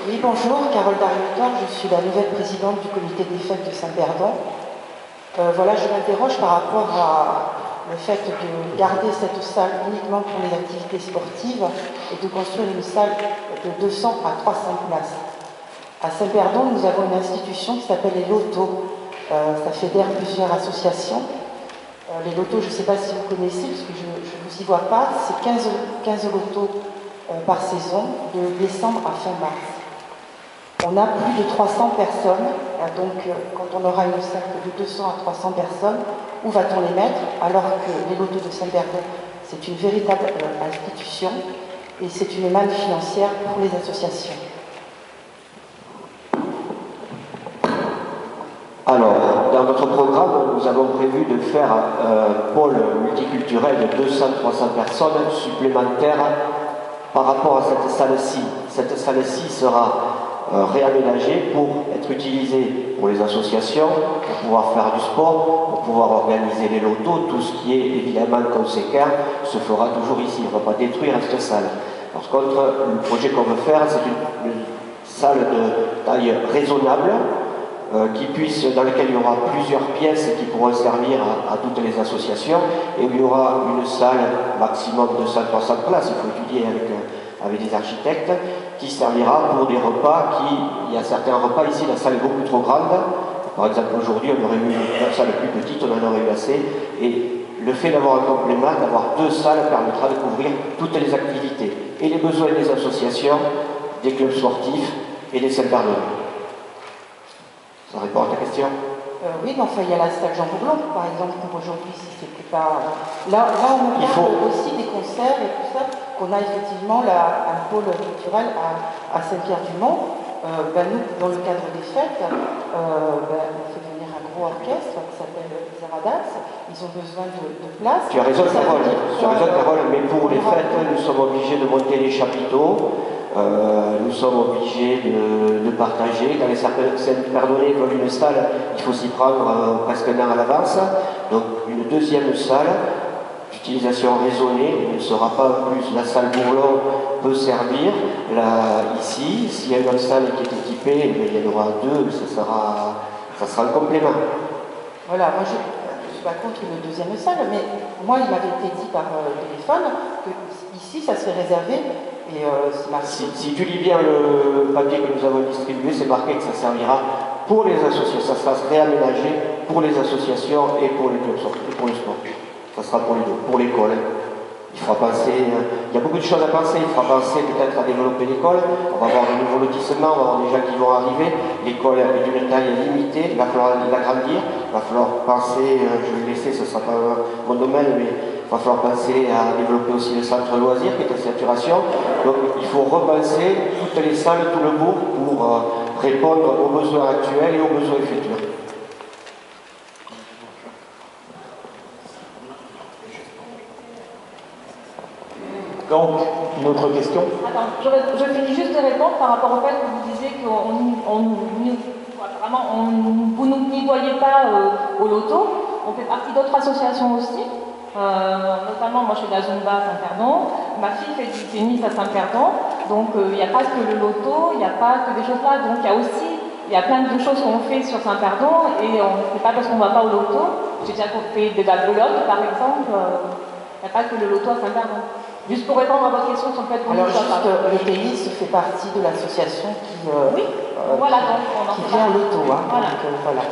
Oui, bonjour, Carole Dariotor, je suis la nouvelle présidente du comité des fêtes de Saint-Perdon. Voilà, je m'interroge par rapport au fait de garder cette salle uniquement pour les activités sportives et de construire une salle de 200 à 300 places. À Saint-Perdon, nous avons une institution qui s'appelle les lotos. Ça fédère plusieurs associations. Les lotos, je ne sais pas si vous connaissez, parce que je ne vous y vois pas, c'est 15 lotos par saison, de décembre à fin mars. On a plus de 300 personnes, donc quand on aura une salle de 200 à 300 personnes, où va-t-on les mettre? Alors que les lotos de Saint-Perdon, c'est une véritable institution et c'est une manne financière pour les associations. Alors, dans notre programme, nous avons prévu de faire un pôle multiculturel de 200-300 personnes supplémentaires par rapport à cette salle-ci. Cette salle-ci sera réaménagée pour être utilisée pour les associations, pour pouvoir faire du sport, pour pouvoir organiser les lotos. Tout ce qui est évidemment conséquent se fera toujours ici. On ne va pas détruire cette salle. Par contre, le projet qu'on veut faire, c'est une salle de taille raisonnable, dans laquelle il y aura plusieurs pièces qui pourront servir à toutes les associations, et où il y aura une salle maximum de 100-300 places, il faut étudier avec des architectes, qui servira pour des repas. Il y a certains repas ici, la salle est beaucoup trop grande. Par exemple, aujourd'hui, on aurait eu une salle plus petite, on en aurait eu assez, et le fait d'avoir un complément, d'avoir deux salles, permettra de couvrir toutes les activités et les besoins des associations, des clubs sportifs et des Saint-Perdonais. Ça répond à ta question? Oui, mais enfin, il y a la salle Jean Bourlon, par exemple, pour aujourd'hui, si c'était pas... Là, on parle aussi des concerts et tout ça, qu'on a effectivement un pôle culturel à Saint-Pierre-du-Mont. Nous, dans le cadre des fêtes, on fait venir un gros orchestre qui s'appelle Zaradas. Ils ont besoin de place. Tu as raison, Carole, mais pour les fêtes, nous sommes obligés de monter les chapiteaux. Nous sommes obligés de partager. Dans les Saint-Perdonais veulent une salle, il faut s'y prendre presque un an à l'avance. Donc une deuxième salle d'utilisation raisonnée ne sera pas en plus. La salle Bourlon peut servir. Ici, s'il y a une salle qui est équipée, il y en aura deux, ça sera un complément. Voilà, moi je ne suis pas contre une deuxième salle, mais moi il m'avait été dit par téléphone que ici ça serait réservé. Et si tu lis bien le papier que nous avons distribué, c'est marqué que ça servira pour les associations, ça sera réaménagé pour les associations et pour les clubs et pour le sport. Ça sera pour les deux, pour l'école. Il faudra penser, il y a beaucoup de choses à penser, il faudra penser peut-être à développer l'école, on va avoir de nouveaux lotissements, on va avoir des gens qui vont arriver, l'école est d'une taille limitée, il va falloir l'agrandir, il va falloir penser, je vais le laisser, ce ne sera pas mon domaine, mais il va falloir penser à développer aussi le centre loisir qui est en saturation. Donc il faut repenser toutes les salles, tout le bourg pour répondre aux besoins actuels et aux besoins futurs. Donc, une autre question? Attends, je finis juste de répondre par rapport au fait que vous disiez que vous ne n'y voyez pas au loto. On fait partie d'autres associations aussi. Notamment, moi je fais de la Zumba à Saint-Perdon, ma fille fait du tennis à Saint-Perdon, donc il n'y a pas que le loto, il n'y a pas que des choses là, donc il y a plein de choses qu'on fait sur Saint-Perdon et c'est pas parce qu'on ne va pas au loto. J'ai déjà fait des belotes par exemple, il n'y a pas que le loto à Saint-Perdon. Juste pour répondre à votre question sur le fait qu'on alors juste le tennis fait partie de l'association qui oui, voilà, donc on en qui vient au loto, hein, voilà. Donc, voilà.